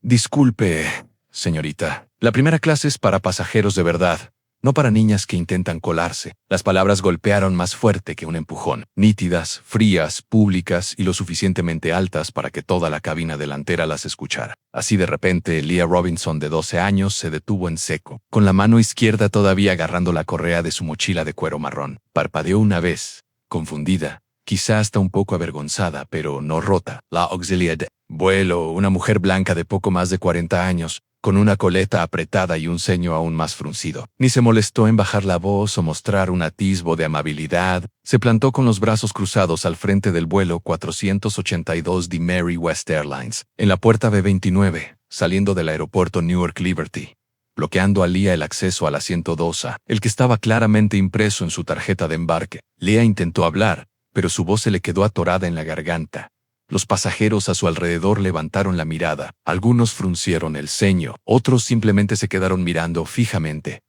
Disculpe, señorita. La primera clase es para pasajeros de verdad, no para niñas que intentan colarse. Las palabras golpearon más fuerte que un empujón, nítidas, frías, públicas y lo suficientemente altas para que toda la cabina delantera las escuchara. Así de repente, Leah Robinson, de 12 años, se detuvo en seco, con la mano izquierda todavía agarrando la correa de su mochila de cuero marrón. Parpadeó una vez, confundida, quizá hasta un poco avergonzada, pero no rota. La auxiliar de vuelo, una mujer blanca de poco más de 40 años, con una coleta apretada y un ceño aún más fruncido. Ni se molestó en bajar la voz o mostrar un atisbo de amabilidad. Se plantó con los brazos cruzados al frente del vuelo 482 de Mary West Airlines, en la puerta B29, saliendo del aeropuerto Newark Liberty, bloqueando a Leah el acceso al asiento 2A, el que estaba claramente impreso en su tarjeta de embarque. Leah intentó hablar, pero su voz se le quedó atorada en la garganta. Los pasajeros a su alrededor levantaron la mirada. Algunos fruncieron el ceño, otros simplemente se quedaron mirando fijamente,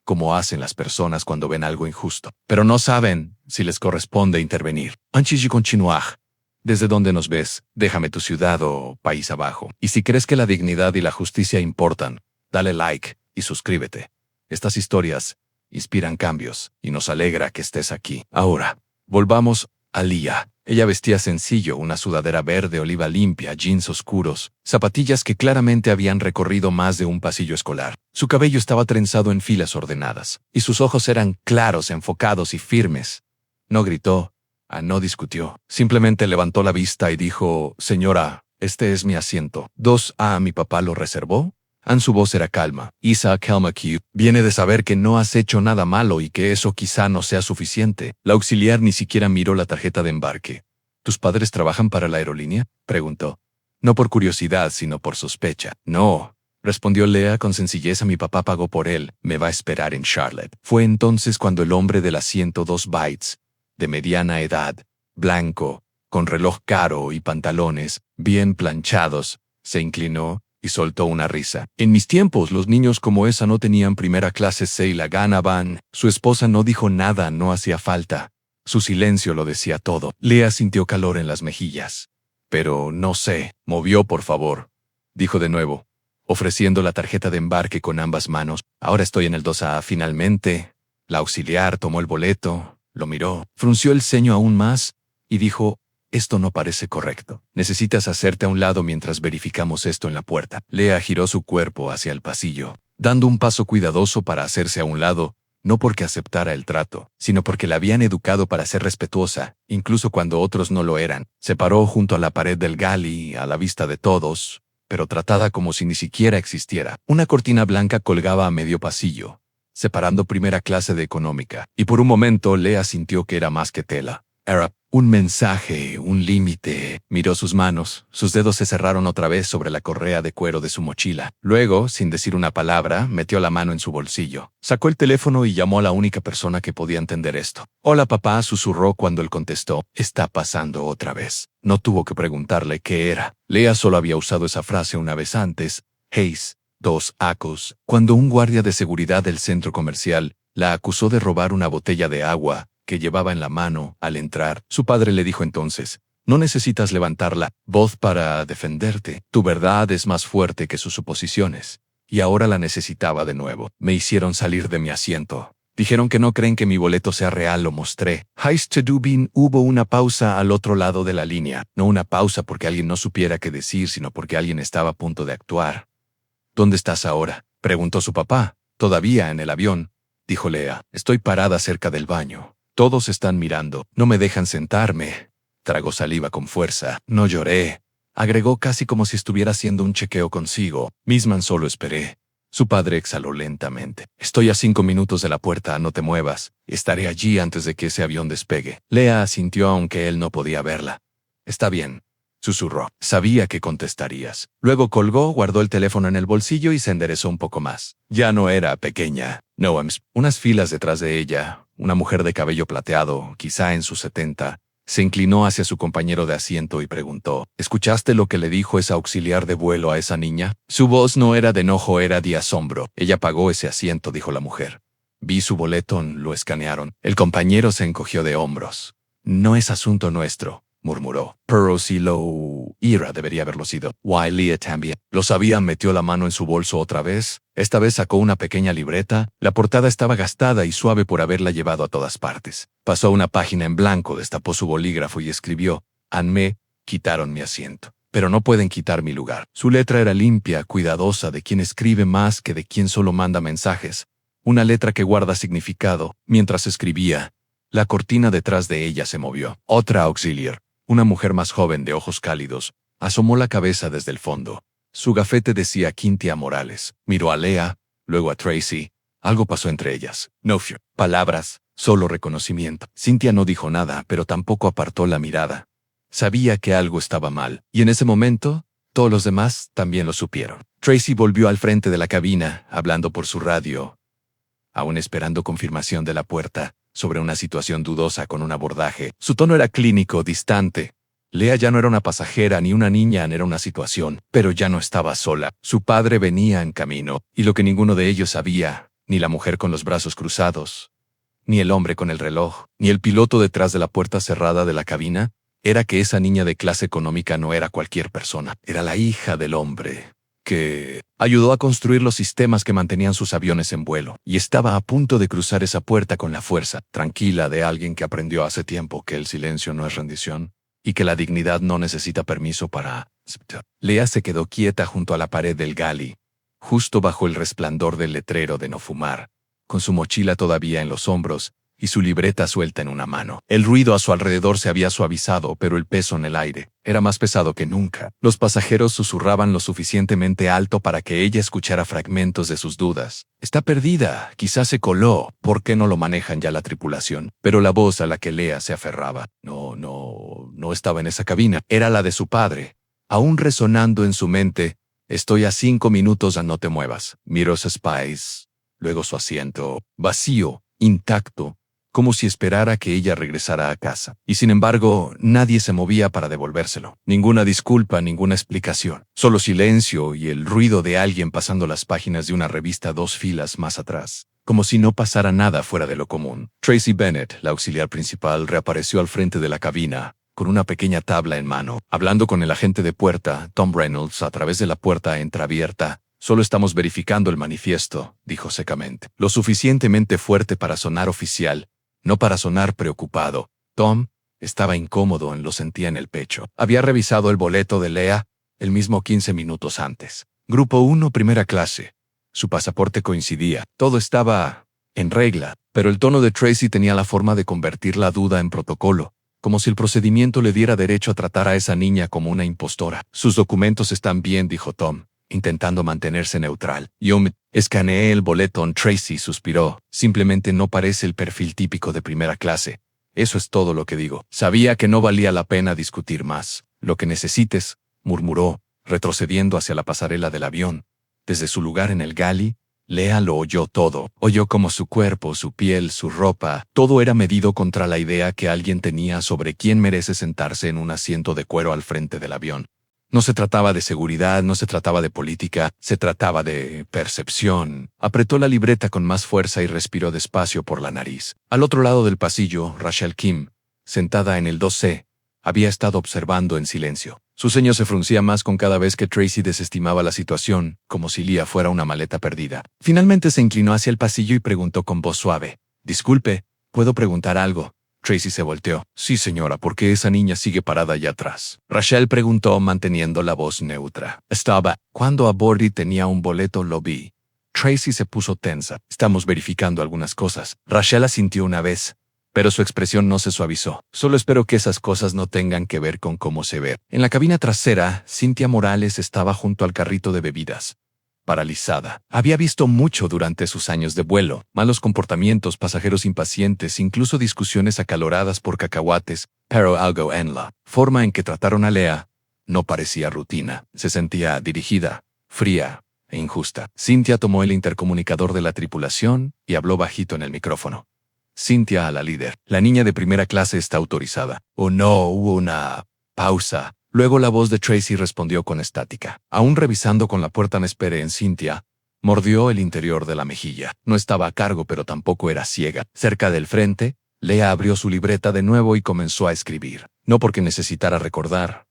como hacen las personas cuando ven algo injusto. Pero no saben si les corresponde intervenir. Antes de continuar, ¿desde dónde nos ves? Déjame tu ciudad o país abajo. Y si crees que la dignidad y la justicia importan, dale like y suscríbete. Estas historias inspiran cambios y nos alegra que estés aquí. Ahora, volvamos a Leah. Ella vestía sencillo, una sudadera verde oliva limpia, jeans oscuros, zapatillas que claramente habían recorrido más de un pasillo escolar. Su cabello estaba trenzado en filas ordenadas, y sus ojos eran claros, enfocados y firmes. No gritó, no discutió. Simplemente levantó la vista y dijo: «Señora, este es mi asiento. 2A, ¿mi papá lo reservó?» Su voz era calma. «Isaac Helmaque, viene de saber que no has hecho nada malo y que eso quizá no sea suficiente». La auxiliar ni siquiera miró la tarjeta de embarque. «¿Tus padres trabajan para la aerolínea?», preguntó. No por curiosidad, sino por sospecha. «No», respondió Leah con sencillez. «Mi papá pagó por él. Me va a esperar en Charlotte». Fue entonces cuando el hombre del asiento 2 bytes, de mediana edad, blanco, con reloj caro y pantalones bien planchados, se inclinó y soltó una risa. «En mis tiempos, los niños como esa no tenían primera clase, se la ganaban». Su esposa no dijo nada, no hacía falta. Su silencio lo decía todo. Leah sintió calor en las mejillas. «Pero no sé». «Movió, por favor», dijo de nuevo, ofreciendo la tarjeta de embarque con ambas manos. «Ahora estoy en el 2A, finalmente». La auxiliar tomó el boleto, lo miró, frunció el ceño aún más y dijo: «Esto no parece correcto. Necesitas hacerte a un lado mientras verificamos esto en la puerta». Leah giró su cuerpo hacia el pasillo, dando un paso cuidadoso para hacerse a un lado, no porque aceptara el trato, sino porque la habían educado para ser respetuosa, incluso cuando otros no lo eran. Se paró junto a la pared del galley, a la vista de todos, pero tratada como si ni siquiera existiera. Una cortina blanca colgaba a medio pasillo, separando primera clase de económica, y por un momento Leah sintió que era más que tela. Era un mensaje, un límite. Miró sus manos. Sus dedos se cerraron otra vez sobre la correa de cuero de su mochila. Luego, sin decir una palabra, metió la mano en su bolsillo. Sacó el teléfono y llamó a la única persona que podía entender esto. «Hola, papá», susurró cuando él contestó. «Está pasando otra vez». No tuvo que preguntarle qué era. Leah solo había usado esa frase una vez antes. Hayes, 2 acos, cuando un guardia de seguridad del centro comercial la acusó de robar una botella de agua que llevaba en la mano al entrar. Su padre le dijo entonces: «No necesitas levantar la voz para defenderte. Tu verdad es más fuerte que sus suposiciones». Y ahora la necesitaba de nuevo. «Me hicieron salir de mi asiento. Dijeron que no creen que mi boleto sea real», lo mostré. Hubo una pausa al otro lado de la línea. No una pausa porque alguien no supiera qué decir, sino porque alguien estaba a punto de actuar. «¿Dónde estás ahora?», preguntó su papá. «Todavía en el avión», dijo Leah. «Estoy parada cerca del baño. Todos están mirando. No me dejan sentarme». Tragó saliva con fuerza. «No lloré», agregó casi como si estuviera haciendo un chequeo consigo. «Misman, solo esperé». Su padre exhaló lentamente. «Estoy a 5 minutos de la puerta, no te muevas. Estaré allí antes de que ese avión despegue». Leah asintió aunque él no podía verla. «Está bien», susurró. «Sabía que contestarías». Luego colgó, guardó el teléfono en el bolsillo y se enderezó un poco más. Ya no era pequeña. No, unas filas detrás de ella, una mujer de cabello plateado, quizá en sus 70, se inclinó hacia su compañero de asiento y preguntó: «¿Escuchaste lo que le dijo esa auxiliar de vuelo a esa niña?». Su voz no era de enojo, era de asombro. «Ella pagó ese asiento», dijo la mujer. «Vi su boleto, lo escanearon». El compañero se encogió de hombros. «No es asunto nuestro». murmuró. Pero si lo Ira debería haberlo sido. Leah también. Lo sabía, metió la mano en su bolso otra vez. Esta vez sacó una pequeña libreta. La portada estaba gastada y suave por haberla llevado a todas partes. Pasó una página en blanco, destapó su bolígrafo y escribió: Anme, quitaron mi asiento. Pero no pueden quitar mi lugar. Su letra era limpia, cuidadosa, de quien escribe más que de quien solo manda mensajes. Una letra que guarda significado. Mientras escribía, la cortina detrás de ella se movió. Otra auxiliar, una mujer más joven de ojos cálidos, asomó la cabeza desde el fondo. Su gafete decía Cynthia Morales. Miró a Leah, luego a Tracy. Algo pasó entre ellas. No palabras, solo reconocimiento. Cynthia no dijo nada, pero tampoco apartó la mirada. Sabía que algo estaba mal, y en ese momento, todos los demás también lo supieron. Tracy volvió al frente de la cabina, hablando por su radio, aún esperando confirmación de la puerta, sobre una situación dudosa con un abordaje. Su tono era clínico, distante. Leah ya no era una pasajera ni una niña, era una situación, pero ya no estaba sola. Su padre venía en camino, y lo que ninguno de ellos sabía, ni la mujer con los brazos cruzados, ni el hombre con el reloj, ni el piloto detrás de la puerta cerrada de la cabina, era que esa niña de clase económica no era cualquier persona. Era la hija del hombre que ayudó a construir los sistemas que mantenían sus aviones en vuelo, y estaba a punto de cruzar esa puerta con la fuerza tranquila de alguien que aprendió hace tiempo que el silencio no es rendición y que la dignidad no necesita permiso para... Leah se quedó quieta junto a la pared del galley, justo bajo el resplandor del letrero de no fumar, con su mochila todavía en los hombros y su libreta suelta en una mano. El ruido a su alrededor se había suavizado, pero el peso en el aire era más pesado que nunca. Los pasajeros susurraban lo suficientemente alto para que ella escuchara fragmentos de sus dudas. Está perdida, quizás se coló, ¿por qué no lo manejan ya la tripulación? Pero la voz a la que Leah se aferraba, no estaba en esa cabina, era la de su padre, aún resonando en su mente. Estoy a 5 minutos a no te muevas. Miró su Spice, luego su asiento, vacío, intacto, como si esperara que ella regresara a casa. Y sin embargo, nadie se movía para devolvérselo. Ninguna disculpa, ninguna explicación. Solo silencio y el ruido de alguien pasando las páginas de una revista 2 filas más atrás. Como si no pasara nada fuera de lo común. Tracy Bennett, la auxiliar principal, reapareció al frente de la cabina, con una pequeña tabla en mano, hablando con el agente de puerta, Tom Reynolds, a través de la puerta entreabierta. Solo estamos verificando el manifiesto, dijo secamente. Lo suficientemente fuerte para sonar oficial, no para sonar preocupado. Tom estaba incómodo, lo sentía en el pecho. Había revisado el boleto de Leah el mismo 15 minutos antes. Grupo 1, primera clase. Su pasaporte coincidía. Todo estaba en regla, pero el tono de Tracy tenía la forma de convertir la duda en protocolo, como si el procedimiento le diera derecho a tratar a esa niña como una impostora. Sus documentos están bien, dijo Tom, intentando mantenerse neutral. Yo escaneé el boleto. Tracy suspiró. Simplemente no parece el perfil típico de primera clase. Eso es todo lo que digo. Sabía que no valía la pena discutir más. Lo que necesites, murmuró, retrocediendo hacia la pasarela del avión. Desde su lugar en el galley, Leah lo oyó todo. Oyó cómo su cuerpo, su piel, su ropa, todo era medido contra la idea que alguien tenía sobre quién merece sentarse en un asiento de cuero al frente del avión. No se trataba de seguridad, no se trataba de política, se trataba de percepción. Apretó la libreta con más fuerza y respiró despacio por la nariz. Al otro lado del pasillo, Rachel Kim, sentada en el 2C, había estado observando en silencio. Su ceño se fruncía más con cada vez que Tracy desestimaba la situación, como si Leah fuera una maleta perdida. Finalmente se inclinó hacia el pasillo y preguntó con voz suave: «Disculpe, ¿puedo preguntar algo?» Tracy se volteó. «Sí, señora, ¿por qué esa niña sigue parada allá atrás?» Rachel preguntó, manteniendo la voz neutra. «Estaba. Cuando abordé tenía un boleto, lo vi». Tracy se puso tensa. «Estamos verificando algunas cosas». Rachel asintió una vez, pero su expresión no se suavizó. «Solo espero que esas cosas no tengan que ver con cómo se ve». En la cabina trasera, Cynthia Morales estaba junto al carrito de bebidas, paralizada. Había visto mucho durante sus años de vuelo: malos comportamientos, pasajeros impacientes, incluso discusiones acaloradas por cacahuates, pero algo en la forma en que trataron a Leah no parecía rutina. Se sentía dirigida, fría e injusta. Cynthia tomó el intercomunicador de la tripulación y habló bajito en el micrófono. «Cynthia, a la líder. La niña de primera clase está autorizada». «Oh no», hubo una pausa. Luego la voz de Tracy respondió con estática. Aún revisando con la puerta en espera en Cynthia, mordió el interior de la mejilla. No estaba a cargo, pero tampoco era ciega. Cerca del frente, Lea abrió su libreta de nuevo y comenzó a escribir. No porque necesitara recordar,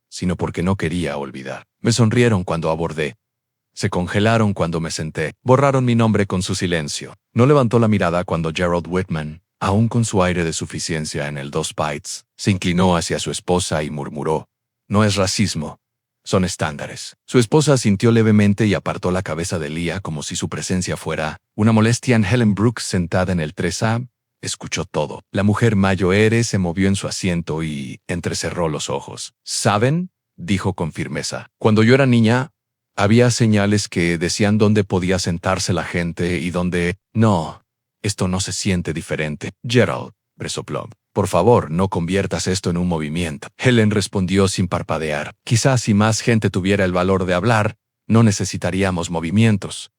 sino porque no quería olvidar. Me sonrieron cuando abordé. Se congelaron cuando me senté. Borraron mi nombre con su silencio. No levantó la mirada cuando Gerald Whitman, aún con su aire de suficiencia en el 2 bytes, se inclinó hacia su esposa y murmuró: «No es racismo. Son estándares». Su esposa asintió levemente y apartó la cabeza de Leah como si su presencia fuera una molestia. En Helen Brooks, sentada en el 3A, escuchó todo. La mujer Mayoere se movió en su asiento y entrecerró los ojos. «¿Saben?», dijo con firmeza. «Cuando yo era niña, había señales que decían dónde podía sentarse la gente y dónde no. Esto no se siente diferente». «Gerald», resopló, «por favor, no conviertas esto en un movimiento». Helen respondió sin parpadear. «Quizás si más gente tuviera el valor de hablar, no necesitaríamos movimientos».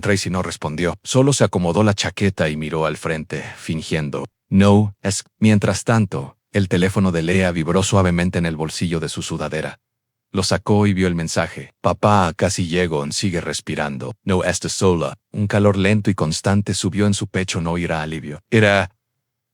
Tracy no respondió. Solo se acomodó la chaqueta y miró al frente, fingiendo. «No, es...». Mientras tanto, el teléfono de Leah vibró suavemente en el bolsillo de su sudadera. Lo sacó y vio el mensaje. «Papá, casi llego, sigue respirando. No estés sola». Un calor lento y constante subió en su pecho. No irá alivio. Era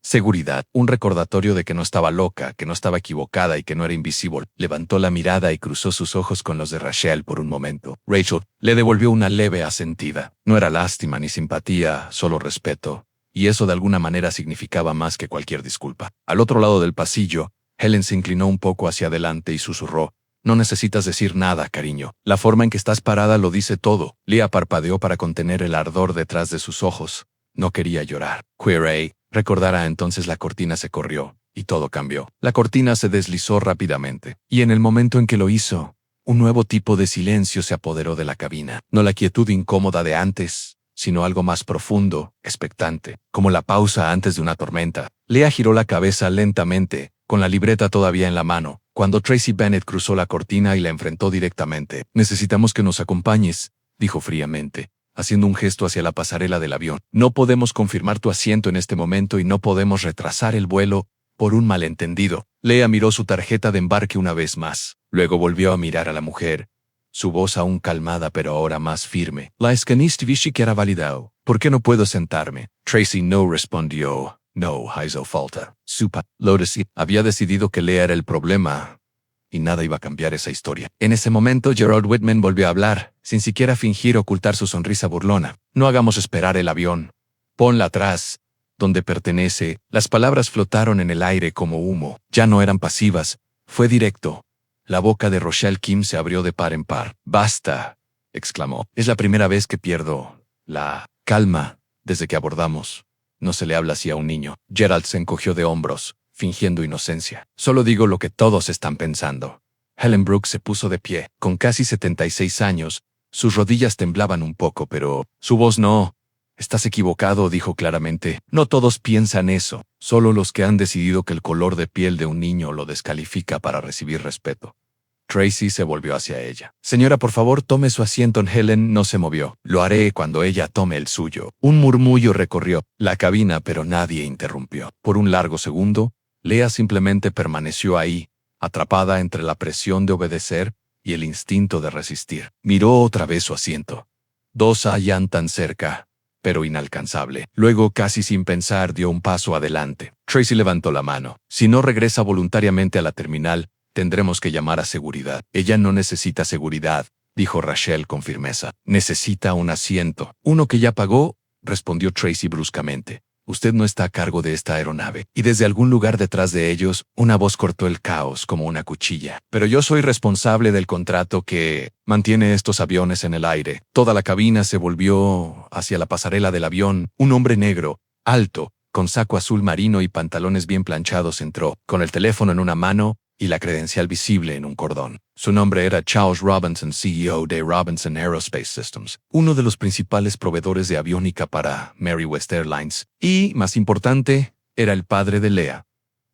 seguridad, un recordatorio de que no estaba loca, que no estaba equivocada y que no era invisible. Levantó la mirada y cruzó sus ojos con los de Rachel por un momento. Rachel le devolvió una leve asentida. No era lástima ni simpatía, solo respeto. Y eso de alguna manera significaba más que cualquier disculpa. Al otro lado del pasillo, Helen se inclinó un poco hacia adelante y susurró: «No necesitas decir nada, cariño. La forma en que estás parada lo dice todo». Leah parpadeó para contener el ardor detrás de sus ojos. No quería llorar. «Queer recordará». Entonces la cortina se corrió, y todo cambió. La cortina se deslizó rápidamente, y en el momento en que lo hizo, un nuevo tipo de silencio se apoderó de la cabina. No la quietud incómoda de antes, sino algo más profundo, expectante, como la pausa antes de una tormenta. Leah giró la cabeza lentamente, con la libreta todavía en la mano, cuando Tracy Bennett cruzó la cortina y la enfrentó directamente. «Necesitamos que nos acompañes», dijo fríamente, haciendo un gesto hacia la pasarela del avión. «No podemos confirmar tu asiento en este momento y no podemos retrasar el vuelo por un malentendido». Leah miró su tarjeta de embarque una vez más. Luego volvió a mirar a la mujer, su voz aún calmada pero ahora más firme. «La escanistvishi que era validado. ¿Por qué no puedo sentarme?» Tracy no respondió. No hizo falta. Lotus había decidido que Leah era el problema, y nada iba a cambiar esa historia. En ese momento, Gerald Whitman volvió a hablar, sin siquiera fingir ocultar su sonrisa burlona. «No hagamos esperar el avión. Ponla atrás, donde pertenece». Las palabras flotaron en el aire como humo. Ya no eran pasivas. Fue directo. La boca de Rochelle Kim se abrió de par en par. «Basta», exclamó. «Es la primera vez que pierdo la calma desde que abordamos. No se le habla así a un niño». Gerald se encogió de hombros, fingiendo inocencia. «Solo digo lo que todos están pensando». Helen Brooks se puso de pie. Con casi 76 años, sus rodillas temblaban un poco, pero su voz no. «Estás equivocado», dijo claramente. «No todos piensan eso. Solo los que han decidido que el color de piel de un niño lo descalifica para recibir respeto». Tracy se volvió hacia ella. «Señora, por favor, tome su asiento». Helen no se movió. «Lo haré cuando ella tome el suyo». Un murmullo recorrió la cabina, pero nadie interrumpió. Por un largo segundo, Leah simplemente permaneció ahí, atrapada entre la presión de obedecer y el instinto de resistir. Miró otra vez su asiento. Dos hallan tan cerca, pero inalcanzable. Luego, casi sin pensar, dio un paso adelante. Tracy levantó la mano. «Si no regresa voluntariamente a la terminal, tendremos que llamar a seguridad». «Ella no necesita seguridad», dijo Rachel con firmeza. «Necesita un asiento». «Uno que ya pagó», respondió Tracy bruscamente. «Usted no está a cargo de esta aeronave». Y desde algún lugar detrás de ellos, una voz cortó el caos como una cuchilla. «Pero yo soy responsable del contrato que mantiene estos aviones en el aire». Toda la cabina se volvió hacia la pasarela del avión. Un hombre negro, alto, con saco azul marino y pantalones bien planchados entró, con el teléfono en una mano y la credencial visible en un cordón. Su nombre era Charles Robinson, CEO de Robinson Aerospace Systems, uno de los principales proveedores de aviónica para Mary West Airlines. Y, más importante, era el padre de Leah.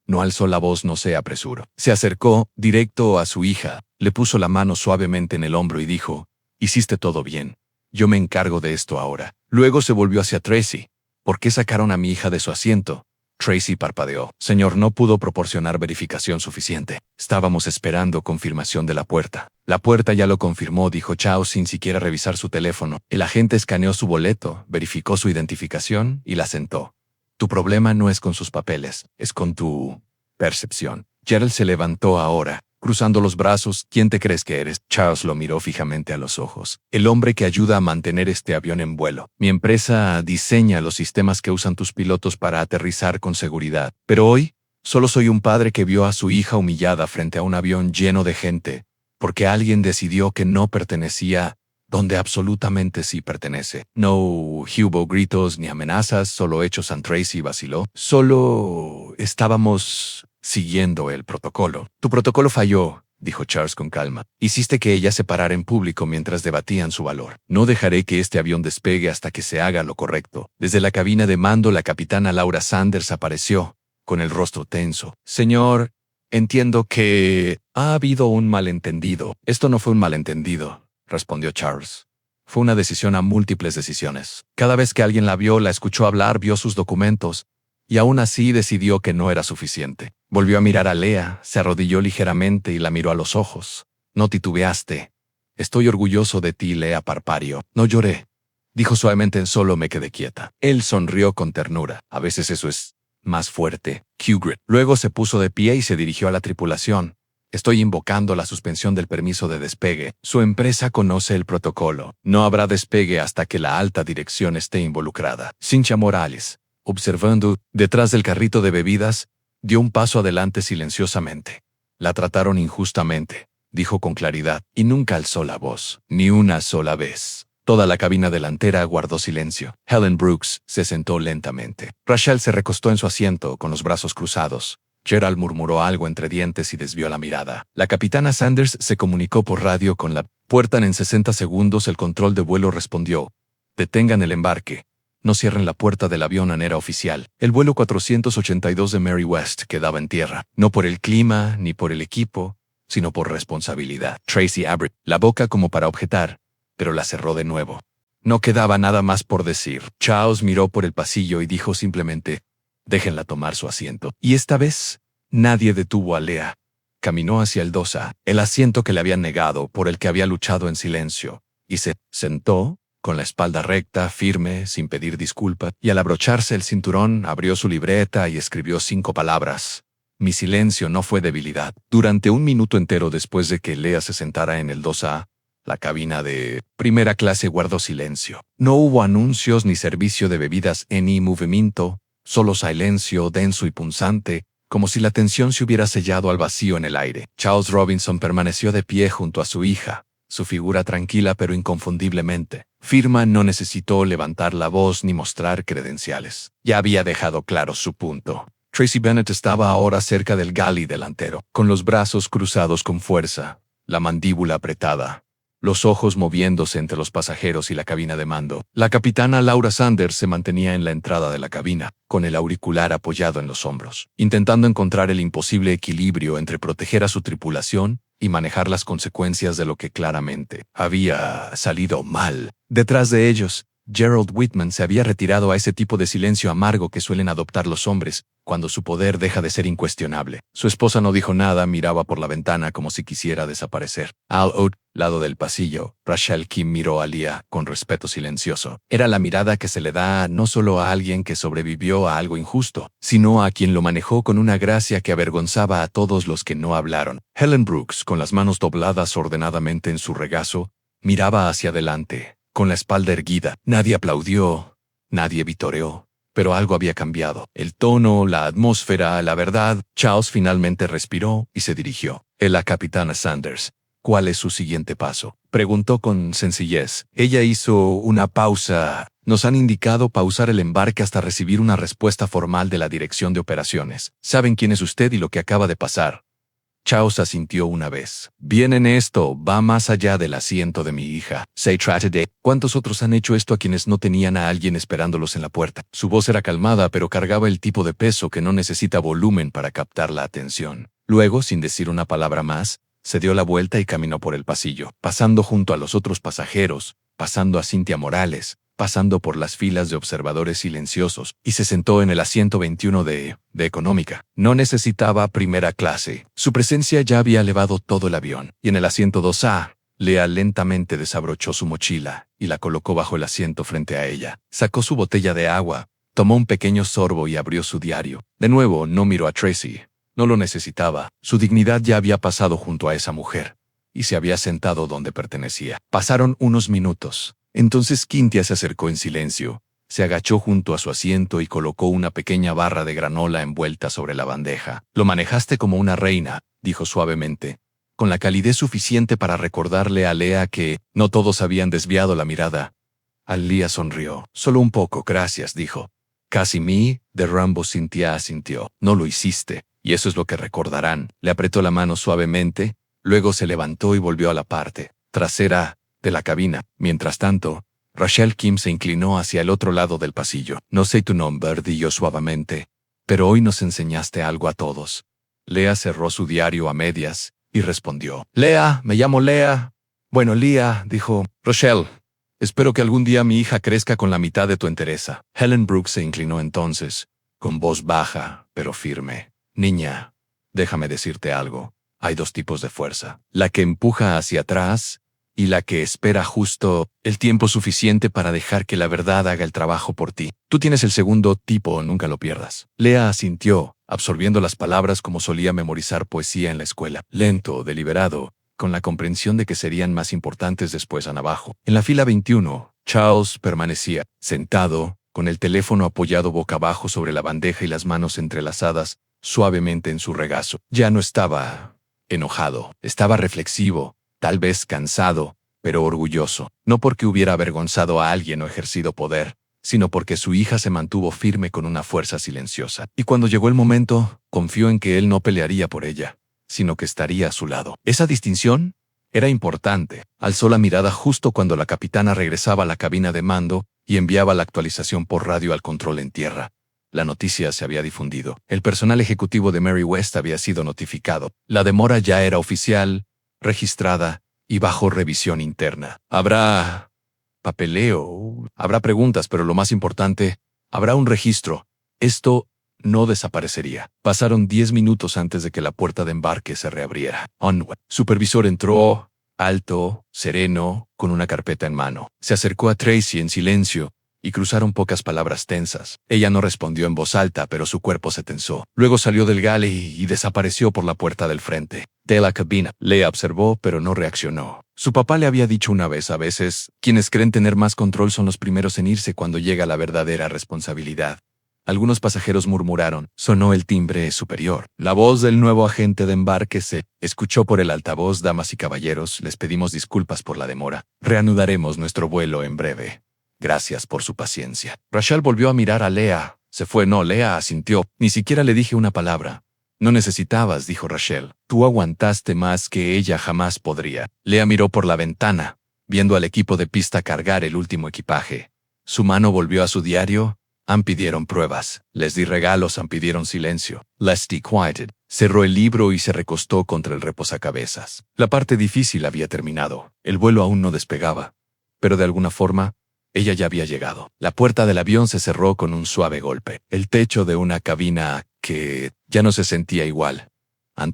No alzó la voz, no se apresuró. Se acercó directo a su hija, le puso la mano suavemente en el hombro y dijo: «Hiciste todo bien. Yo me encargo de esto ahora». Luego se volvió hacia Tracy. «¿Por qué sacaron a mi hija de su asiento?» Tracy parpadeó. «Señor, no pudo proporcionar verificación suficiente. Estábamos esperando confirmación de la puerta». «La puerta ya lo confirmó», dijo Chao sin siquiera revisar su teléfono. El agente escaneó su boleto, verificó su identificación y la sentó. Tu problema no es con sus papeles, es con tu percepción. Gerald se levantó ahora, cruzando los brazos. ¿Quién te crees que eres? Charles lo miró fijamente a los ojos. El hombre que ayuda a mantener este avión en vuelo. Mi empresa diseña los sistemas que usan tus pilotos para aterrizar con seguridad. Pero hoy, solo soy un padre que vio a su hija humillada frente a un avión lleno de gente, porque alguien decidió que no pertenecía donde absolutamente sí pertenece. No hubo gritos ni amenazas, solo hechos. And Tracy vaciló. Solo estábamos siguiendo el protocolo. Tu protocolo falló, dijo Charles con calma. Hiciste que ella se parara en público mientras debatían su valor. No dejaré que este avión despegue hasta que se haga lo correcto. Desde la cabina de mando, la capitana Laura Sanders apareció, con el rostro tenso. Señor, entiendo que ha habido un malentendido. Esto no fue un malentendido, respondió Charles. Fue una decisión a múltiples decisiones. Cada vez que alguien la vio, la escuchó hablar, vio sus documentos, y aún así decidió que no era suficiente. Volvió a mirar a Lea, se arrodilló ligeramente y la miró a los ojos. No titubeaste. Estoy orgulloso de ti, Lea Parpario. No lloré, dijo suavemente. Solo me quedé quieta. Él sonrió con ternura. A veces eso es más fuerte. Hugret. Luego se puso de pie y se dirigió a la tripulación. Estoy invocando la suspensión del permiso de despegue. Su empresa conoce el protocolo. No habrá despegue hasta que la alta dirección esté involucrada. Cynthia Morales, observando detrás del carrito de bebidas, dio un paso adelante silenciosamente. La trataron injustamente, dijo con claridad, y nunca alzó la voz, ni una sola vez. Toda la cabina delantera guardó silencio. Helen Brooks se sentó lentamente. Rachel se recostó en su asiento con los brazos cruzados. Gerald murmuró algo entre dientes y desvió la mirada. La capitana Sanders se comunicó por radio con la puerta. En 60 segundos el control de vuelo respondió: detengan el embarque. No cierren la puerta del avión. Era oficial. El vuelo 482 de Mary West quedaba en tierra. No por el clima ni por el equipo, sino por responsabilidad. Tracy abrió la boca como para objetar, pero la cerró de nuevo. No quedaba nada más por decir. Charles miró por el pasillo y dijo simplemente: déjenla tomar su asiento. Y esta vez, nadie detuvo a Lea. Caminó hacia el 2A, el asiento que le habían negado, por el que había luchado en silencio, y se sentó, con la espalda recta, firme, sin pedir disculpas, y al abrocharse el cinturón, abrió su libreta y escribió 5 palabras. Mi silencio no fue debilidad. Durante un minuto entero después de que Lea se sentara en el 2A, la cabina de primera clase guardó silencio. No hubo anuncios ni servicio de bebidas ni movimiento, solo silencio denso y punzante, como si la tensión se hubiera sellado al vacío en el aire. Charles Robinson permaneció de pie junto a su hija, su figura tranquila pero inconfundiblemente firme. No necesitó levantar la voz ni mostrar credenciales. Ya había dejado claro su punto. Tracy Bennett estaba ahora cerca del galley delantero, con los brazos cruzados con fuerza, la mandíbula apretada, los ojos moviéndose entre los pasajeros y la cabina de mando. La capitana Laura Sanders se mantenía en la entrada de la cabina, con el auricular apoyado en los hombros, intentando encontrar el imposible equilibrio entre proteger a su tripulación y manejar las consecuencias de lo que claramente había salido mal. Detrás de ellos, Gerald Whitman se había retirado a ese tipo de silencio amargo que suelen adoptar los hombres cuando su poder deja de ser incuestionable. Su esposa no dijo nada, miraba por la ventana como si quisiera desaparecer. Al otro lado del pasillo, Rachel Kim miró a Leah con respeto silencioso. Era la mirada que se le da no solo a alguien que sobrevivió a algo injusto, sino a quien lo manejó con una gracia que avergonzaba a todos los que no hablaron. Helen Brooks, con las manos dobladas ordenadamente en su regazo, miraba hacia adelante, con la espalda erguida. Nadie aplaudió, nadie vitoreó, pero algo había cambiado. El tono, la atmósfera, la verdad. Charles finalmente respiró y se dirigió. La capitana Sanders. ¿Cuál es su siguiente paso?, preguntó con sencillez. Ella hizo una pausa. Nos han indicado pausar el embarque hasta recibir una respuesta formal de la dirección de operaciones. ¿Saben quién es usted y lo que acaba de pasar? Charles asintió una vez. Bien, en esto va más allá del asiento de mi hija. Se trata de... ¿Cuántos otros han hecho esto a quienes no tenían a alguien esperándolos en la puerta? Su voz era calmada, pero cargaba el tipo de peso que no necesita volumen para captar la atención. Luego, sin decir una palabra más, se dio la vuelta y caminó por el pasillo, pasando junto a los otros pasajeros, pasando a Cynthia Morales, pasando por las filas de observadores silenciosos, y se sentó en el asiento 21 de económica. No necesitaba primera clase. Su presencia ya había elevado todo el avión. Y en el asiento 2A, Lea lentamente desabrochó su mochila y la colocó bajo el asiento frente a ella. Sacó su botella de agua, Tomó un pequeño sorbo y abrió su diario. De nuevo, no miró a Tracy. No lo necesitaba. Su dignidad ya había pasado junto a esa mujer. Y se había sentado donde pertenecía. Pasaron unos minutos. Entonces Cynthia se acercó en silencio. Se agachó junto a su asiento y colocó una pequeña barra de granola envuelta sobre la bandeja. Lo manejaste como una reina, dijo suavemente, con la calidez suficiente para recordarle a Lea que no todos habían desviado la mirada. Alia sonrió. Solo un poco, gracias, dijo. Casimí, de Rambo Cynthia asintió. No lo hiciste, y eso es lo que recordarán. Le apretó la mano suavemente, luego se levantó y volvió a la parte trasera de la cabina. Mientras tanto, Rachel Kim se inclinó hacia el otro lado del pasillo. No sé tu nombre, dijo suavemente, pero hoy nos enseñaste algo a todos. Lea cerró su diario a medias y respondió. Lea, me llamo Lea. Bueno, Lea, dijo Rachel. Espero que algún día mi hija crezca con la mitad de tu entereza. Helen Brooks se inclinó entonces, con voz baja, pero firme. Niña, déjame decirte algo. Hay dos tipos de fuerza. La que empuja hacia atrás y la que espera justo el tiempo suficiente para dejar que la verdad haga el trabajo por ti. Tú tienes el segundo tipo, nunca lo pierdas. Lea asintió, absorbiendo las palabras como solía memorizar poesía en la escuela. Lento, deliberado, con la comprensión de que serían más importantes después abajo. En la fila 21, Charles permanecía, sentado, con el teléfono apoyado boca abajo sobre la bandeja y las manos entrelazadas suavemente en su regazo. Ya no estaba enojado, estaba reflexivo, tal vez cansado, pero orgulloso, no porque hubiera avergonzado a alguien o ejercido poder, sino porque su hija se mantuvo firme con una fuerza silenciosa. Y cuando llegó el momento, confió en que él no pelearía por ella, sino que estaría a su lado. Esa distinción era importante. Alzó la mirada justo cuando la capitana regresaba a la cabina de mando y enviaba la actualización por radio al control en tierra. La noticia se había difundido. El personal ejecutivo de Mary West había sido notificado. La demora ya era oficial, registrada y bajo revisión interna. Habrá papeleo, habrá preguntas, pero lo más importante, habrá un registro. Esto no desaparecería. Pasaron 10 minutos antes de que la puerta de embarque se reabriera. Onward. Supervisor entró, alto, sereno, con una carpeta en mano. Se acercó a Tracy en silencio y cruzaron pocas palabras tensas. Ella no respondió en voz alta, pero su cuerpo se tensó. Luego salió del galley y desapareció por la puerta del frente. De la cabina. Lea observó, pero no reaccionó. Su papá le había dicho una vez, a veces, quienes creen tener más control son los primeros en irse cuando llega la verdadera responsabilidad. Algunos pasajeros murmuraron. Sonó el timbre superior. La voz del nuevo agente de embarque se escuchó por el altavoz. Damas y caballeros, les pedimos disculpas por la demora. Reanudaremos nuestro vuelo en breve. Gracias por su paciencia. Rachel volvió a mirar a Lea. Se fue. No, Lea asintió. Ni siquiera le dije una palabra. No necesitabas, dijo Rachel. Tú aguantaste más que ella jamás podría. Lea miró por la ventana, viendo al equipo de pista cargar el último equipaje. Su mano volvió a su diario. Pidieron pruebas. Les di regalos. Pidieron silencio. Leslie quieted. Cerró el libro y se recostó contra el reposacabezas. La parte difícil había terminado. El vuelo aún no despegaba. Pero de alguna forma, ella ya había llegado. La puerta del avión se cerró con un suave golpe. El techo de una cabina que ya no se sentía igual.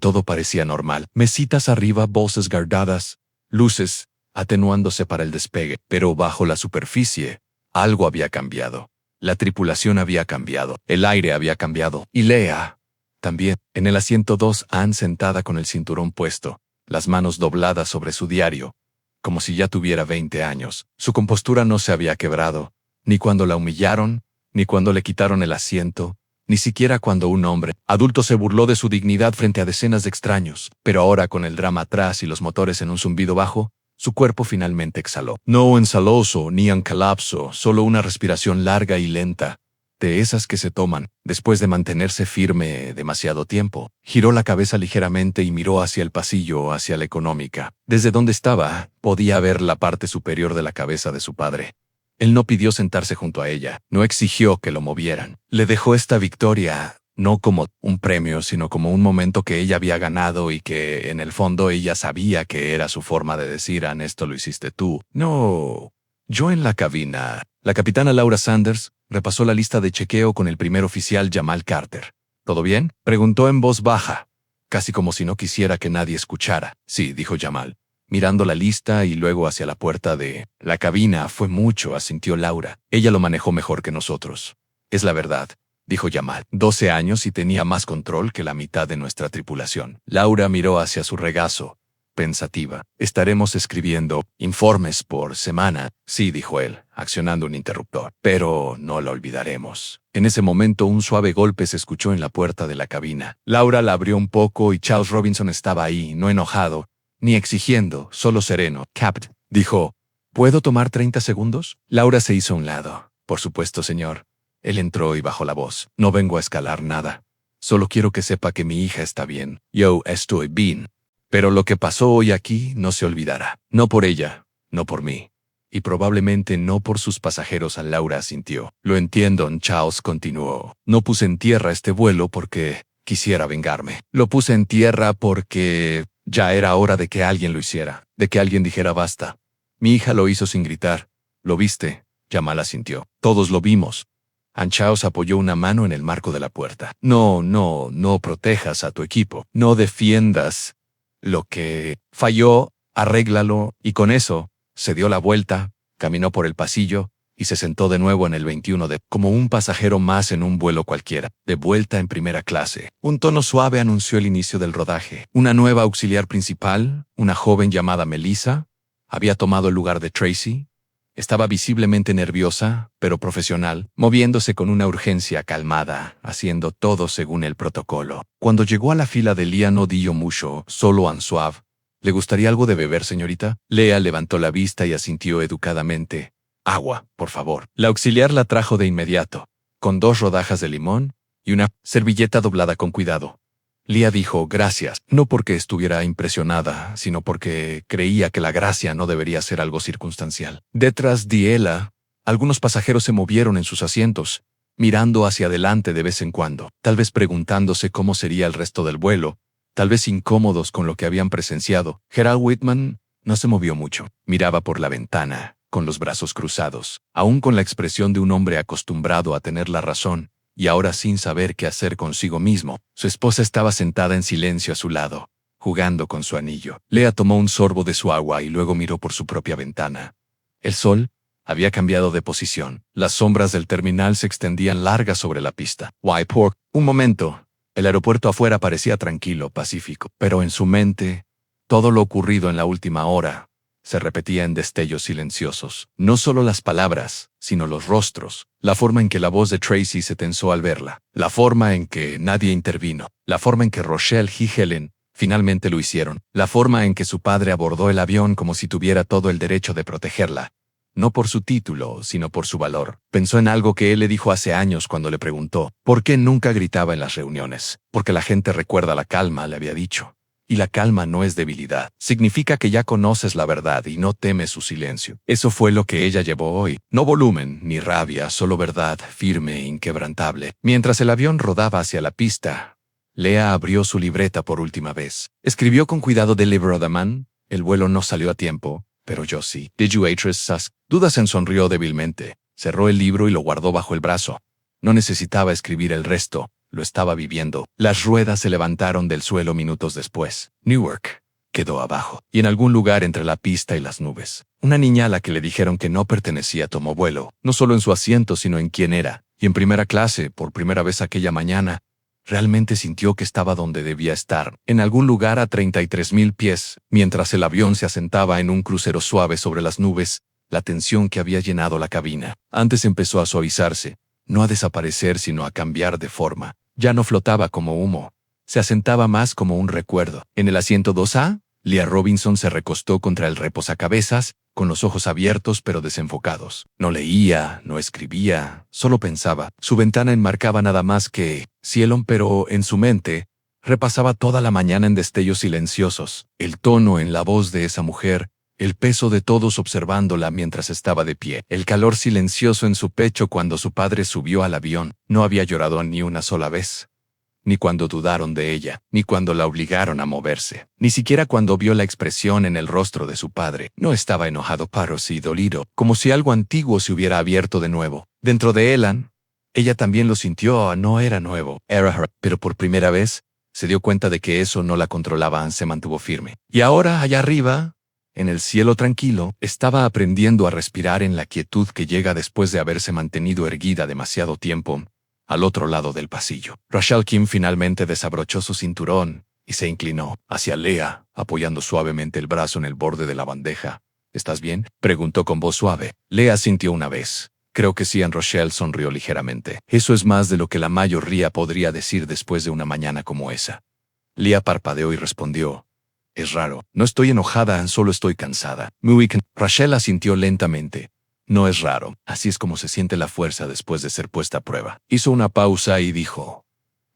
Todo parecía normal. Mesitas arriba, voces guardadas, luces, atenuándose para el despegue. Pero bajo la superficie, algo había cambiado. La tripulación había cambiado. El aire había cambiado. Y Lea también. En el asiento 2, Anne sentada con el cinturón puesto, las manos dobladas sobre su diario, como si ya tuviera 20 años. Su compostura no se había quebrado, ni cuando la humillaron, ni cuando le quitaron el asiento, ni siquiera cuando un hombre adulto se burló de su dignidad frente a decenas de extraños. Pero ahora, con el drama atrás y los motores en un zumbido bajo, su cuerpo finalmente exhaló. No en saloso ni en colapso, solo una respiración larga y lenta, de esas que se toman después de mantenerse firme demasiado tiempo. Giró la cabeza ligeramente y miró hacia el pasillo, hacia la económica. Desde donde estaba, podía ver la parte superior de la cabeza de su padre. Él no pidió sentarse junto a ella, no exigió que lo movieran. Le dejó esta victoria, no como un premio, sino como un momento que ella había ganado y que, en el fondo, ella sabía que era su forma de decir: Anne, esto lo hiciste tú. No, yo en la cabina. La capitana Laura Sanders repasó la lista de chequeo con el primer oficial Jamal Carter. ¿Todo bien?, preguntó en voz baja, casi como si no quisiera que nadie escuchara. Sí, dijo Jamal, mirando la lista y luego hacia la puerta de la cabina. Fue mucho, asintió Laura. Ella lo manejó mejor que nosotros. Es la verdad, dijo Jamal. 12 años y tenía más control que la mitad de nuestra tripulación. Laura miró hacia su regazo, pensativa. Estaremos escribiendo informes por semana, sí, dijo él, accionando un interruptor. Pero no lo olvidaremos. En ese momento un suave golpe se escuchó en la puerta de la cabina. Laura la abrió un poco y Charles Robinson estaba ahí, no enojado, ni exigiendo, solo sereno. Captain, dijo, ¿puedo tomar 30 segundos? Laura se hizo a un lado. Por supuesto, señor. Él entró y bajó la voz. No vengo a escalar nada. Solo quiero que sepa que mi hija está bien. Yo estoy bien. Pero lo que pasó hoy aquí no se olvidará. No por ella, no por mí. Y probablemente no por sus pasajeros. Laura asintió. Lo entiendo, Charles continuó. No puse en tierra este vuelo porque quisiera vengarme. Lo puse en tierra porque ya era hora de que alguien lo hiciera, de que alguien dijera basta. Mi hija lo hizo sin gritar. ¿Lo viste? Jamal asintió. Todos lo vimos. Anchaos apoyó una mano en el marco de la puerta. No protejas a tu equipo. No defiendas lo que falló, arréglalo, y con eso, se dio la vuelta, caminó por el pasillo, y se sentó de nuevo en el 21D, como un pasajero más en un vuelo cualquiera, de vuelta en primera clase. Un tono suave anunció el inicio del rodaje. Una nueva auxiliar principal, una joven llamada Melissa, había tomado el lugar de Tracy. Estaba visiblemente nerviosa, pero profesional, moviéndose con una urgencia calmada, haciendo todo según el protocolo. Cuando llegó a la fila de Lea no dijo mucho, solo Ansuave. ¿Le gustaría algo de beber, señorita? Lea levantó la vista y asintió educadamente. Agua, por favor. La auxiliar la trajo de inmediato, con 2 rodajas de limón y una servilleta doblada con cuidado. Lea dijo gracias, no porque estuviera impresionada, sino porque creía que la gracia no debería ser algo circunstancial. Detrás de ella, algunos pasajeros se movieron en sus asientos, mirando hacia adelante de vez en cuando, tal vez preguntándose cómo sería el resto del vuelo, tal vez incómodos con lo que habían presenciado. Gerald Whitman no se movió mucho, miraba por la ventana, con los brazos cruzados, aún con la expresión de un hombre acostumbrado a tener la razón, y ahora sin saber qué hacer consigo mismo. Su esposa estaba sentada en silencio a su lado, jugando con su anillo. Lea tomó un sorbo de su agua y luego miró por su propia ventana. El sol había cambiado de posición. Las sombras del terminal se extendían largas sobre la pista. Whiteport. Un momento. El aeropuerto afuera parecía tranquilo, pacífico, pero en su mente, todo lo ocurrido en la última hora se repetía en destellos silenciosos. No solo las palabras, sino los rostros, la forma en que la voz de Tracy se tensó al verla, la forma en que nadie intervino, la forma en que Rochelle y Helen finalmente lo hicieron, la forma en que su padre abordó el avión como si tuviera todo el derecho de protegerla. No por su título, sino por su valor. Pensó en algo que él le dijo hace años cuando le preguntó por qué nunca gritaba en las reuniones. Porque la gente recuerda la calma, le había dicho. Y la calma no es debilidad. Significa que ya conoces la verdad y no temes su silencio. Eso fue lo que ella llevó hoy. No volumen, ni rabia, solo verdad, firme e inquebrantable. Mientras el avión rodaba hacia la pista, Lea abrió su libreta por última vez. Escribió con cuidado Deliver the Man. El vuelo no salió a tiempo, pero yo sí. Did you waitress ask? Dudasen sonrió débilmente. Cerró el libro y lo guardó bajo el brazo. No necesitaba escribir el resto. Lo estaba viviendo. Las ruedas se levantaron del suelo minutos después. Newark quedó abajo, y en algún lugar entre la pista y las nubes. Una niña a la que le dijeron que no pertenecía tomó vuelo, no solo en su asiento, sino en quién era. Y en primera clase, por primera vez aquella mañana, realmente sintió que estaba donde debía estar, en algún lugar a 33,000 pies, mientras el avión se asentaba en un crucero suave sobre las nubes. La tensión que había llenado la cabina antes empezó a suavizarse, no a desaparecer sino a cambiar de forma. Ya no flotaba como humo, se asentaba más como un recuerdo. En el asiento 2A, Lea Robinson se recostó contra el reposacabezas, con los ojos abiertos pero desenfocados. No leía, no escribía, solo pensaba. Su ventana enmarcaba nada más que cielo, pero en su mente repasaba toda la mañana en destellos silenciosos, el tono en la voz de esa mujer, el peso de todos observándola mientras estaba de pie, el calor silencioso en su pecho cuando su padre subió al avión. No había llorado ni una sola vez. Ni cuando dudaron de ella, ni cuando la obligaron a moverse, ni siquiera cuando vio la expresión en el rostro de su padre. No estaba enojado, pero sí dolido, como si algo antiguo se hubiera abierto de nuevo. Dentro de ella también lo sintió. No era nuevo, era pero por primera vez se dio cuenta de que eso no la controlaba. Se mantuvo firme. Y ahora, allá arriba, En el cielo tranquilo, estaba aprendiendo a respirar en la quietud que llega después de haberse mantenido erguida demasiado tiempo, al otro lado del pasillo. Rachel Kim finalmente desabrochó su cinturón y se inclinó hacia Leah, apoyando suavemente el brazo en el borde de la bandeja. ¿Estás bien?, preguntó con voz suave. Leah sintió una vez. Creo que sí. Rochelle sonrió ligeramente. Eso es más de lo que la mayoría podría decir después de una mañana como esa. Leah parpadeó y respondió: es raro. No estoy enojada, solo estoy cansada. Muy cansada. Rachel asintió lentamente. No es raro. Así es como se siente la fuerza después de ser puesta a prueba. Hizo una pausa y dijo: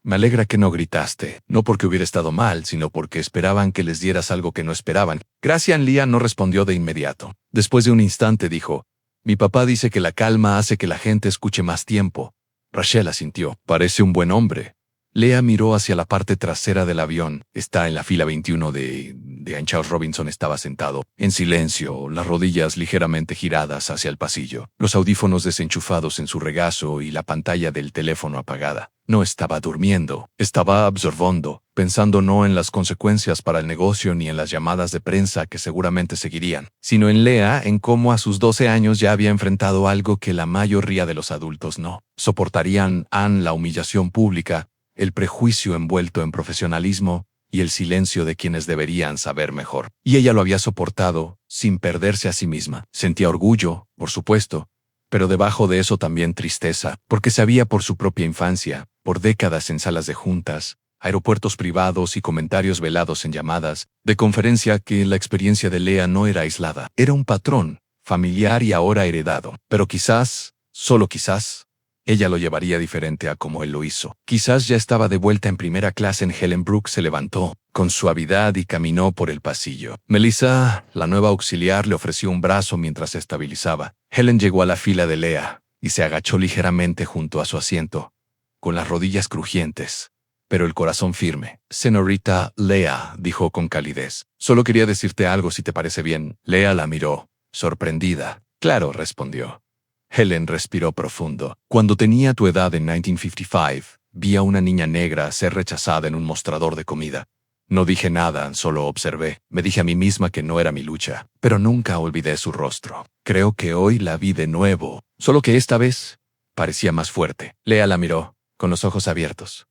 me alegra que no gritaste, no porque hubiera estado mal, sino porque esperaban que les dieras algo que no esperaban. Gracias. Leah no respondió de inmediato. Después de un instante dijo: mi papá dice que la calma hace que la gente escuche más tiempo. Rachel asintió. Parece un buen hombre. Leah miró hacia la parte trasera del avión. Está en la fila 21 de Charles Robinson estaba sentado, en silencio, las rodillas ligeramente giradas hacia el pasillo, los audífonos desenchufados en su regazo y la pantalla del teléfono apagada. No estaba durmiendo, estaba absorbando, pensando no en las consecuencias para el negocio ni en las llamadas de prensa que seguramente seguirían, sino en Leah, en cómo a sus 12 años ya había enfrentado algo que la mayoría de los adultos no soportarían: la humillación pública, el prejuicio envuelto en profesionalismo y el silencio de quienes deberían saber mejor. Y ella lo había soportado, sin perderse a sí misma. Sentía orgullo, por supuesto, pero debajo de eso también tristeza, porque sabía por su propia infancia, por décadas en salas de juntas, aeropuertos privados y comentarios velados en llamadas de conferencia, que la experiencia de Leah no era aislada. Era un patrón, familiar y ahora heredado. Pero quizás, solo quizás, ella lo llevaría diferente a como él lo hizo. Quizás ya estaba de vuelta en primera clase en Helen. Brooke se levantó con suavidad y caminó por el pasillo. Melissa, la nueva auxiliar, le ofreció un brazo mientras se estabilizaba. Helen llegó a la fila de Leah y se agachó ligeramente junto a su asiento, con las rodillas crujientes, pero el corazón firme. Señorita Leah, dijo con calidez, solo quería decirte algo, si te parece bien. Leah la miró, sorprendida. Claro, respondió. Helen respiró profundo. Cuando tenía tu edad en 1955, vi a una niña negra ser rechazada en un mostrador de comida. No dije nada, solo observé. Me dije a mí misma que no era mi lucha, pero nunca olvidé su rostro. Creo que hoy la vi de nuevo, solo que esta vez parecía más fuerte. Leah la miró, con los ojos abiertos.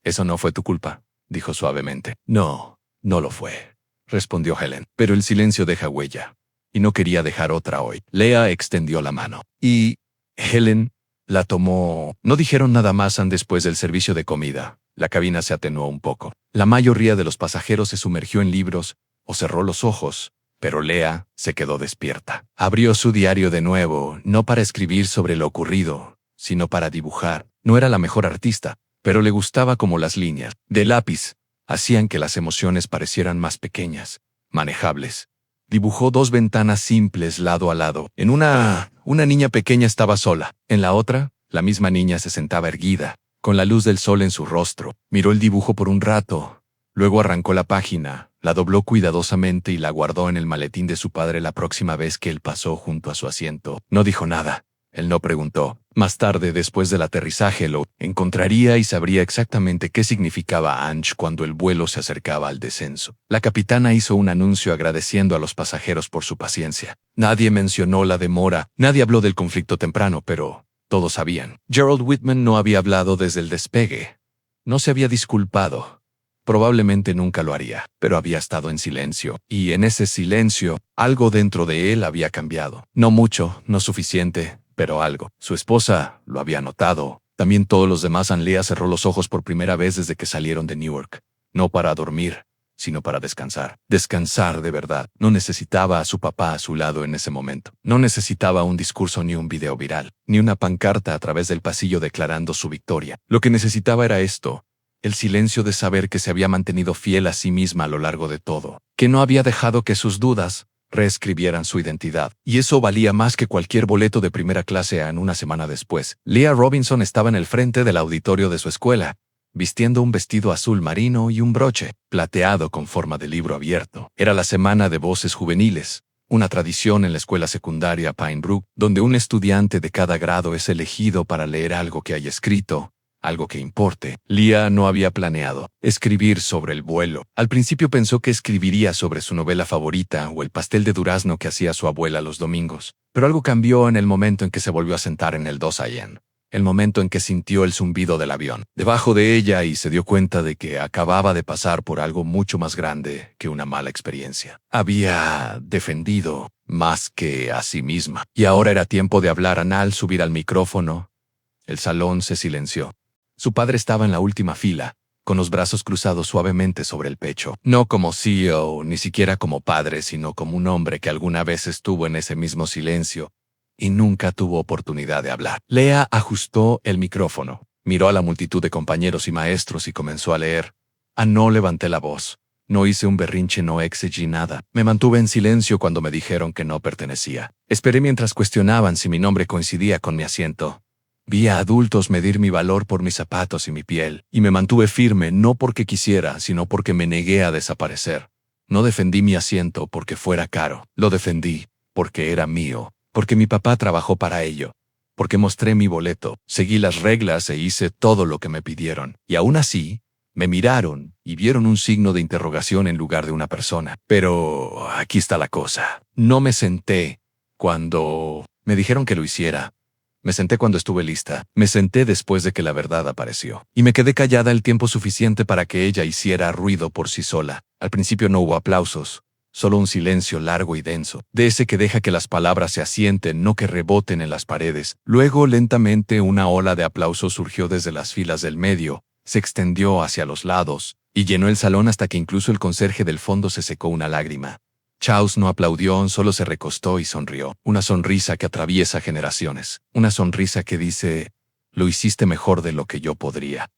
Eso no fue tu culpa, dijo suavemente. No, no lo fue, respondió Helen. Pero el silencio deja huella. Y no quería dejar otra hoy. Leah extendió la mano. Y Helen la tomó. No dijeron nada más después del servicio de comida. La cabina se atenuó un poco. La mayoría de los pasajeros se sumergió en libros o cerró los ojos, pero Leah se quedó despierta. Abrió su diario de nuevo, no para escribir sobre lo ocurrido, sino para dibujar. No era la mejor artista, pero le gustaba cómo las líneas de lápiz hacían que las emociones parecieran más pequeñas, manejables. Dibujó 2 ventanas simples lado a lado. En una niña pequeña estaba sola. En la otra, la misma niña se sentaba erguida, con la luz del sol en su rostro. Miró el dibujo por un rato. Luego arrancó la página, la dobló cuidadosamente y la guardó en el maletín de su padre la próxima vez que él pasó junto a su asiento. No dijo nada. Él no preguntó. Más tarde, después del aterrizaje, lo encontraría y sabría exactamente qué significaba Ange cuando el vuelo se acercaba al descenso. La capitana hizo un anuncio agradeciendo a los pasajeros por su paciencia. Nadie mencionó la demora, nadie habló del conflicto temprano, pero todos sabían. Gerald Whitman no había hablado desde el despegue. No se había disculpado. Probablemente nunca lo haría, pero había estado en silencio, y en ese silencio, algo dentro de él había cambiado. No mucho, no suficiente, pero algo. Su esposa lo había notado. También todos los demás. Leah cerró los ojos por primera vez desde que salieron de Newark. No para dormir, sino para descansar. Descansar de verdad. No necesitaba a su papá a su lado en ese momento. No necesitaba un discurso ni un video viral, ni una pancarta a través del pasillo declarando su victoria. Lo que necesitaba era esto. El silencio de saber que se había mantenido fiel a sí misma a lo largo de todo. Que no había dejado que sus dudas reescribieran su identidad. Y eso valía más que cualquier boleto de primera clase. En una semana después, Leah Robinson estaba en el frente del auditorio de su escuela, vistiendo un vestido azul marino y un broche plateado con forma de libro abierto. Era la semana de voces juveniles, una tradición en la escuela secundaria Pine Brook, donde un estudiante de cada grado es elegido para leer algo que haya escrito, algo que importe. Leah no había planeado escribir sobre el vuelo. Al principio pensó que escribiría sobre su novela favorita o el pastel de durazno que hacía su abuela los domingos. Pero algo cambió en el momento en que se volvió a sentar en el 2 a.m. El momento en que sintió el zumbido del avión debajo de ella y se dio cuenta de que acababa de pasar por algo mucho más grande que una mala experiencia. Había defendido más que a sí misma. Y ahora era tiempo de hablar. Al subir al micrófono, el salón se silenció. Su padre estaba en la última fila, con los brazos cruzados suavemente sobre el pecho. No como CEO, ni siquiera como padre, sino como un hombre que alguna vez estuvo en ese mismo silencio y nunca tuvo oportunidad de hablar. Leah ajustó el micrófono, miró a la multitud de compañeros y maestros y comenzó a leer. No levanté la voz. No hice un berrinche, no exigí nada. Me mantuve en silencio cuando me dijeron que no pertenecía. Esperé mientras cuestionaban si mi nombre coincidía con mi asiento. Vi a adultos medir mi valor por mis zapatos y mi piel, y me mantuve firme no porque quisiera, sino porque me negué a desaparecer. No defendí mi asiento porque fuera caro. Lo defendí porque era mío, porque mi papá trabajó para ello, porque mostré mi boleto, seguí las reglas e hice todo lo que me pidieron. Y aún así, me miraron y vieron un signo de interrogación en lugar de una persona. Pero aquí está la cosa. No me senté cuando me dijeron que lo hiciera. Me senté cuando estuve lista. Me senté después de que la verdad apareció. Y me quedé callada el tiempo suficiente para que ella hiciera ruido por sí sola. Al principio no hubo aplausos, solo un silencio largo y denso, de ese que deja que las palabras se asienten, no que reboten en las paredes. Luego, lentamente, una ola de aplausos surgió desde las filas del medio, se extendió hacia los lados, y llenó el salón hasta que incluso el conserje del fondo se secó una lágrima. Charles no aplaudió, solo se recostó y sonrió. Una sonrisa que atraviesa generaciones. Una sonrisa que dice: lo hiciste mejor de lo que yo podría.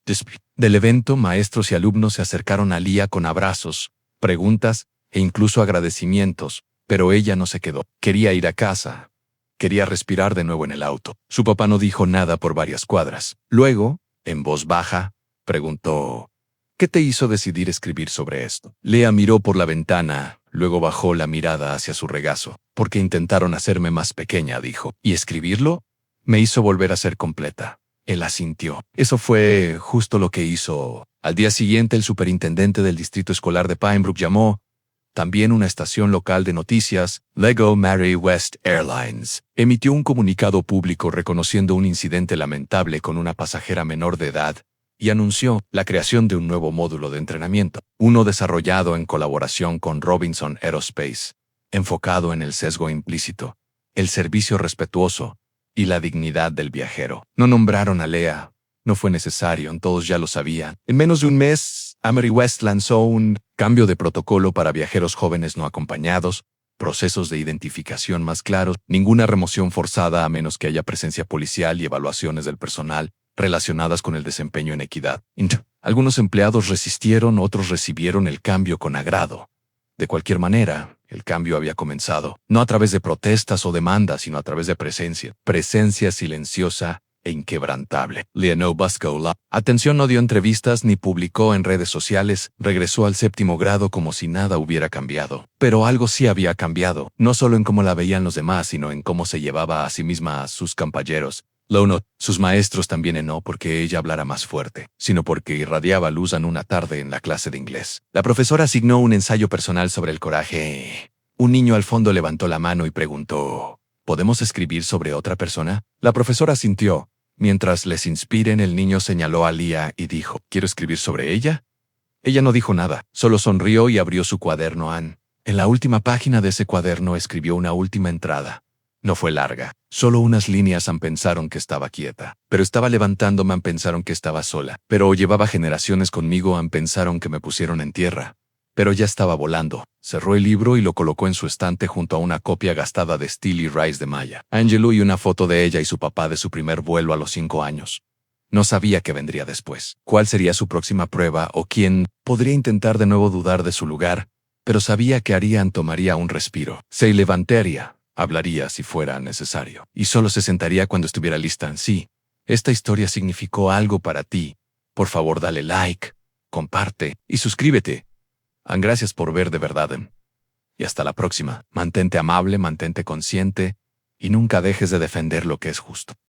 Del evento, maestros y alumnos se acercaron a Leah con abrazos, preguntas e incluso agradecimientos, pero ella no se quedó. Quería ir a casa. Quería respirar de nuevo en el auto. Su papá no dijo nada por varias cuadras. Luego, en voz baja, preguntó: ¿qué te hizo decidir escribir sobre esto? Leah miró por la ventana, luego bajó la mirada hacia su regazo. Porque intentaron hacerme más pequeña, dijo. ¿Y escribirlo? Me hizo volver a ser completa. Él asintió. Eso fue justo lo que hizo. Al día siguiente, el superintendente del distrito escolar de Pinebrook llamó. También una estación local de noticias, Lego Mary West Airlines, emitió un comunicado público reconociendo un incidente lamentable con una pasajera menor de edad y anunció la creación de un nuevo módulo de entrenamiento, uno desarrollado en colaboración con Robinson Aerospace, enfocado en el sesgo implícito, el servicio respetuoso y la dignidad del viajero. No nombraron a Leah. No fue necesario, todos ya lo sabían. En menos de un mes, Mary West lanzó un cambio de protocolo para viajeros jóvenes no acompañados, procesos de identificación más claros, ninguna remoción forzada a menos que haya presencia policial y evaluaciones del personal relacionadas con el desempeño en equidad. Algunos empleados resistieron, otros recibieron el cambio con agrado. De cualquier manera, el cambio había comenzado, no a través de protestas o demandas, sino a través de presencia silenciosa e inquebrantable. Leah buscó la atención, no dio entrevistas ni publicó en redes sociales, regresó al 7º grado como si nada hubiera cambiado. Pero algo sí había cambiado, no solo en cómo la veían los demás, sino en cómo se llevaba a sí misma a sus compañeros. Sus maestros también, no porque ella hablara más fuerte, sino porque irradiaba luz en una tarde en la clase de inglés. La profesora asignó un ensayo personal sobre el coraje. Un niño al fondo levantó la mano y preguntó: ¿podemos escribir sobre otra persona? La profesora asintió. Mientras les inspiren, el niño señaló a Leah y dijo: ¿quiero escribir sobre ella? Ella no dijo nada, solo sonrió y abrió su cuaderno. En la última página de ese cuaderno escribió una última entrada. No fue larga, solo unas líneas. Pensaron que estaba quieta, pero estaba levantándome. Pensaron que estaba sola, pero llevaba generaciones conmigo. Pensaron que me pusieron en tierra, pero ya estaba volando. Cerró el libro y lo colocó en su estante junto a una copia gastada de Steely Rice de Maya Angelou y una foto de ella y su papá de su primer vuelo a los 5 años. No sabía qué vendría después, cuál sería su próxima prueba o quién podría intentar de nuevo dudar de su lugar, pero sabía que harían. Tomaría un respiro. Se levantaría. Hablaría si fuera necesario. Y solo se sentaría cuando estuviera lista. Sí, esta historia significó algo para ti. Por favor, dale like, comparte y suscríbete. Gracias por ver de verdad. Y hasta la próxima. Mantente amable, mantente consciente y nunca dejes de defender lo que es justo.